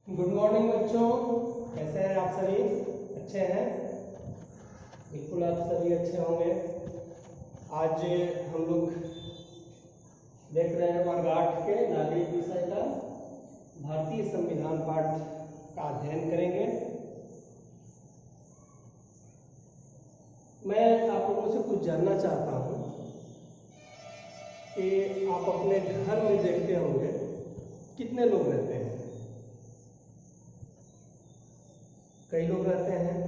Good morning बच्चों, कैसे हैं आप सभी? अच्छे हैं? बिल्कुल आप सभी अच्छे होंगे। आज हम लोग देख रहे हैं वर्ग 8 के नागरिक विषय का भारतीय संविधान पाठ का अध्ययन करेंगे। मैं आप लोगों से कुछ जानना चाहता हूँ कि आप अपने घर में देखते होंगे कितने लोग रहते हैं। कई लोग रहते हैं,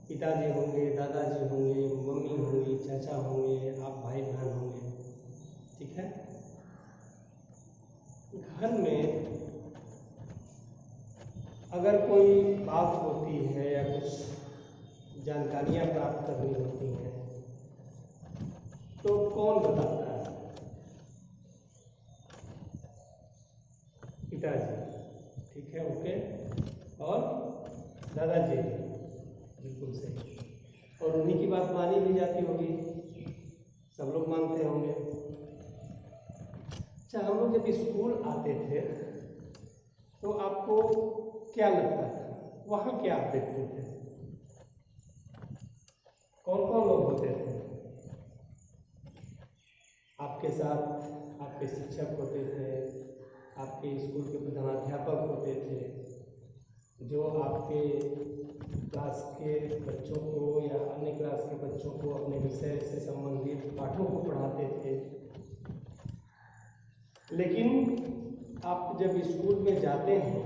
पिताजी होंगे, दादाजी होंगे, मम्मी होंगी, चाचा होंगे, आप भाई बहन होंगे, ठीक है। घर में अगर कोई बात होती है या कुछ जानकारियां प्राप्त करनी होती हैं तो कौन बताता है? पिताजी, ठीक है, ओके। और दादाजी, बिल्कुल सही। और उन्हीं की बात मानी भी जाती होगी, सब लोग मानते होंगे। अच्छा, हम लोग जब स्कूल आते थे तो आपको क्या लगता था? वहाँ क्या आप देखते थे? कौन कौन लोग होते थे आपके साथ? आपके शिक्षक होते थे, आपके स्कूल के प्रधानाध्यापक होते थे, जो आपके क्लास के बच्चों को या अन्य क्लास के बच्चों को अपने विषय से संबंधित पाठों को पढ़ाते थे। लेकिन आप जब स्कूल में जाते हैं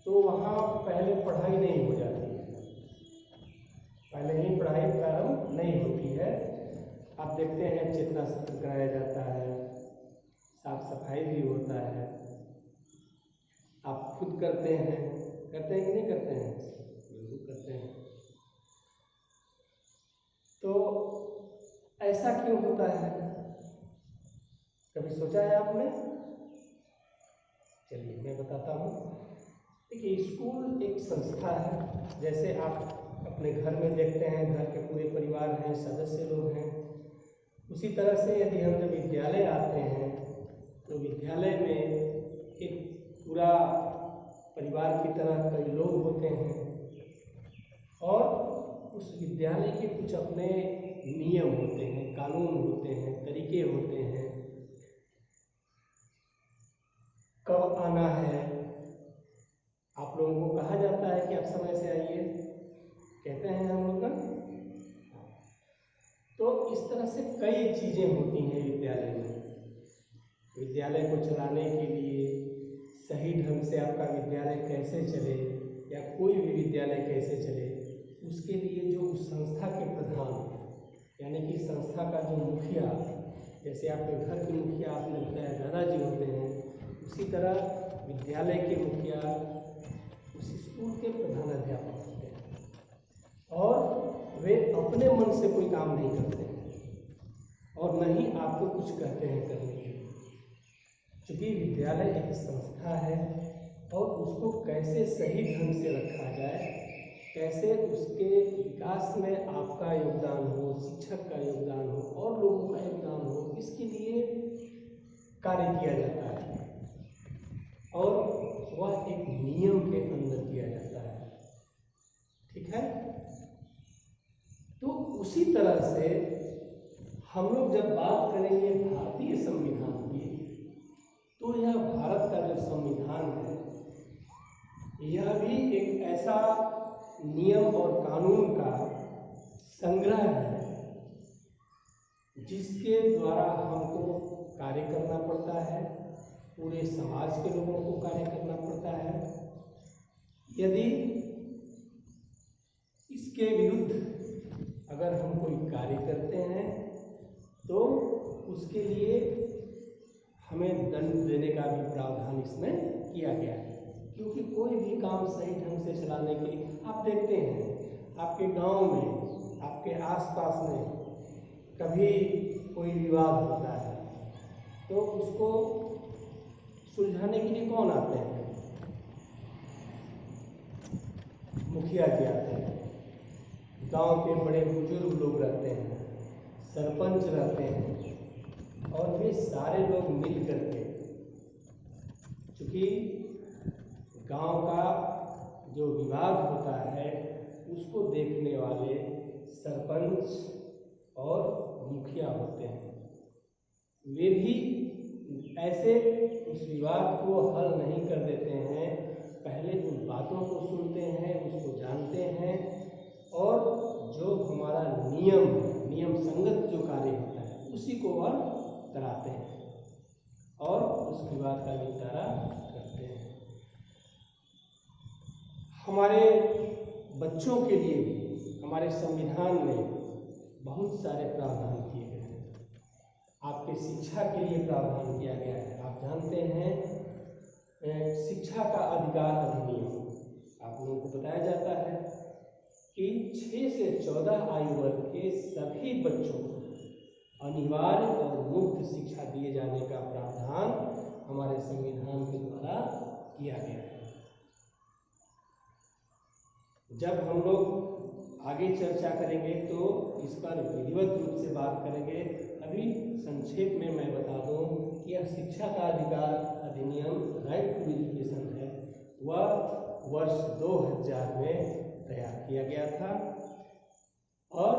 तो वहाँ पहले पढ़ाई नहीं हो जाती है, पहले ही पढ़ाई प्रारंभ नहीं होती है। आप देखते हैं चेतना सत्र कराया जाता है, साफ सफाई भी होता है, आप खुद करते हैं कि नहीं करते हैं? बिल्कुल करते हैं। तो ऐसा क्यों होता है, कभी सोचा है आपने? चलिए मैं बताता हूँ। देखिए, स्कूल एक संस्था है। जैसे आप अपने घर में देखते हैं, घर के पूरे परिवार हैं, सदस्य लोग हैं, उसी तरह से यदि हम जब विद्यालय आते हैं तो विद्यालय में एक पूरा परिवार की तरह कई लोग होते हैं और उस विद्यालय के कुछ अपने नियम होते हैं, कानून होते हैं, तरीके होते हैं। कब आना है, आप लोगों को कहा जाता है कि आप समय से आइए, कहते हैं हम लोग ना। तो इस तरह से कई चीज़ें होती हैं विद्यालय में। विद्यालय को चलाने के लिए सही ढंग से आपका विद्यालय कैसे चले या कोई भी विद्यालय कैसे चले, उसके लिए जो उस संस्था के प्रधान यानी कि संस्था का जो मुखिया, जैसे आपके घर के मुखिया आपने बताया दादाजी होते हैं, उसी तरह विद्यालय के मुखिया उस स्कूल के प्रधानाध्यापक होते हैं। और वे अपने मन से कोई काम नहीं करते हैं और न ही आपको कुछ कहते हैं करने के लिए, क्योंकि विद्यालय एक संस्था है और उसको कैसे सही ढंग से रखा जाए, कैसे उसके विकास में आपका योगदान हो, शिक्षक का योगदान हो और लोगों का योगदान हो, इसके लिए कार्य किया जाता है और वह एक नियम के अंदर किया जाता है, ठीक है। तो उसी तरह से हम लोग जब बात करेंगे भारतीय संविधान की, तो यह भारत का जो संविधान है यह भी एक ऐसा नियम और कानून का संग्रह है जिसके द्वारा हमको कार्य करना पड़ता है, पूरे समाज के लोगों को कार्य करना पड़ता है। यदि इसके विरुद्ध अगर हम कोई कार्य करते हैं तो उसके लिए हमें दंड देने का भी प्रावधान इसमें किया गया है, क्योंकि कोई भी काम सही ढंग से चलाने के लिए आप देखते हैं आपके गांव में, आपके आसपास में कभी कोई विवाद होता है तो उसको सुलझाने के लिए कौन आते हैं? मुखिया जी आते हैं, गांव के बड़े बुजुर्ग लोग रहते हैं, सरपंच रहते हैं और वे सारे लोग मिल करके, चूँकि गांव का जो विवाद होता है उसको देखने वाले सरपंच और मुखिया होते हैं। वे भी ऐसे उस विवाद को हल नहीं कर देते हैं, पहले उन बातों को सुनते हैं, उसको जानते हैं और जो हमारा नियम संगत जो कार्य होता है उसी को वह कराते हैं और उस विवाद का निपटारा करते हैं। हमारे बच्चों के लिए भी हमारे संविधान में बहुत सारे प्रावधान किए गए हैं। आपके शिक्षा के लिए प्रावधान किया गया है। आप जानते हैं शिक्षा का अधिकार अधिनियम आप लोगों को बताया जाता है कि 6 से 14 आयु वर्ग के सभी बच्चों को अनिवार्य और मुफ्त शिक्षा दिए जाने का प्रावधान हमारे संविधान के द्वारा किया गया है। जब हम लोग आगे चर्चा करेंगे तो इस पर विधिवत रूप से बात करेंगे। अभी संक्षेप में मैं बता दूं कि यह शिक्षा का अधिकार अधिनियम राइट टू एजुकेशन है, वह वर्ष 2000 में तैयार किया गया था और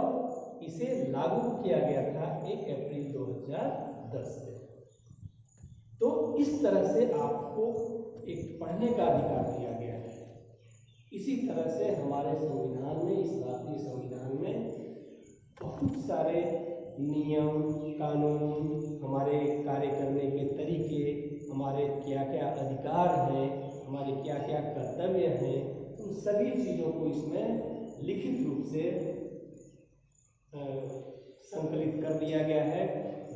इसे लागू किया गया था 1 अप्रैल 2010 से। तो इस तरह से आपको एक पढ़ने का अधिकार दिया गया है। इसी तरह से हमारे संविधान में, इस भारतीय संविधान में बहुत सारे नियम कानून, हमारे कार्य करने के तरीके, हमारे क्या क्या अधिकार हैं, हमारे क्या क्या कर्तव्य हैं, उन सभी चीज़ों को इसमें लिखित रूप से संकलित कर दिया गया है,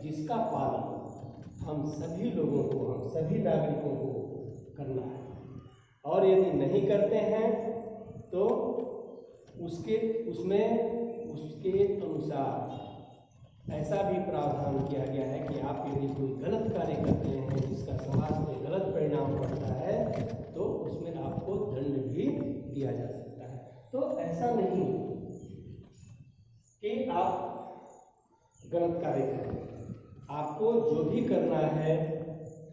जिसका पालन हम सभी लोगों को, हम सभी नागरिकों को करना है। और यदि नहीं करते हैं तो उसके अनुसार ऐसा भी प्रावधान किया गया है कि आप यदि कोई गलत कार्य करते हैं जिसका समाज पे गलत परिणाम पड़ता है तो उसमें आपको दंड भी दिया जा सकता है। तो ऐसा नहीं कि आप गलत कार्य करें, आपको जो भी करना है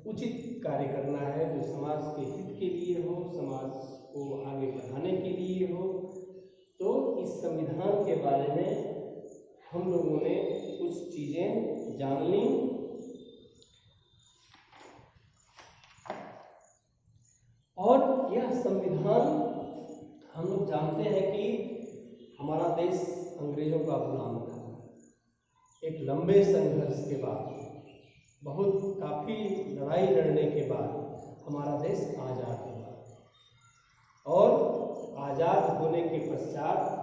उचित कार्य करना है, जो समाज के हित के लिए हो, समाज को आगे बढ़ाने के लिए हो। तो इस संविधान के बारे में हम लोगों ने कुछ चीज़ें जान ली और यह संविधान हम लोग जानते हैं कि हमारा देश अंग्रेजों का गुलाम था। एक लंबे संघर्ष के बाद, बहुत काफ़ी लड़ाई लड़ने के बाद हमारा देश आज़ाद हुआ और आज़ाद होने के पश्चात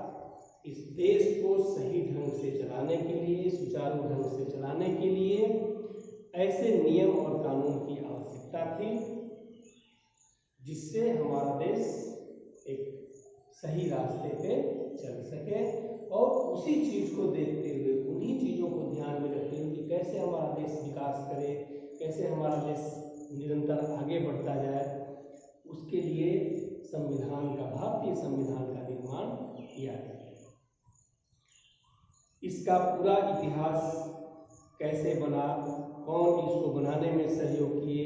इस देश को सही ढंग से चलाने के लिए, सुचारू ढंग से चलाने के लिए ऐसे नियम और कानून की आवश्यकता थी जिससे हमारा देश एक सही रास्ते पे चल सके। और उसी चीज़ को देखते हुए, उन्हीं चीज़ों को ध्यान में रखते हुए कि कैसे हमारा देश विकास करे, कैसे हमारा देश निरंतर आगे बढ़ता जाए, उसके लिए संविधान का, भारतीय संविधान का निर्माण किया गया। इसका पूरा इतिहास कैसे बना, कौन इसको बनाने में सहयोग किए,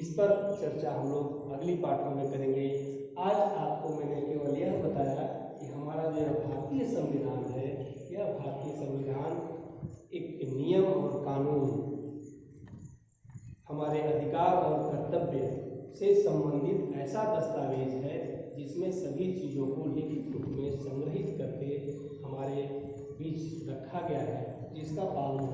इस पर चर्चा हम लोग अगली पाठों में करेंगे। आज आपको मैंने केवल यह बताया कि हमारा जो भारतीय संविधान है, यह भारतीय संविधान एक नियम और कानून, हमारे अधिकार और कर्तव्य से संबंधित ऐसा दस्तावेज है जिसमें सभी चीज़ों को लिखित रूप में संग्रहित करके हमारे बीच रखा गया है, जिसका पालन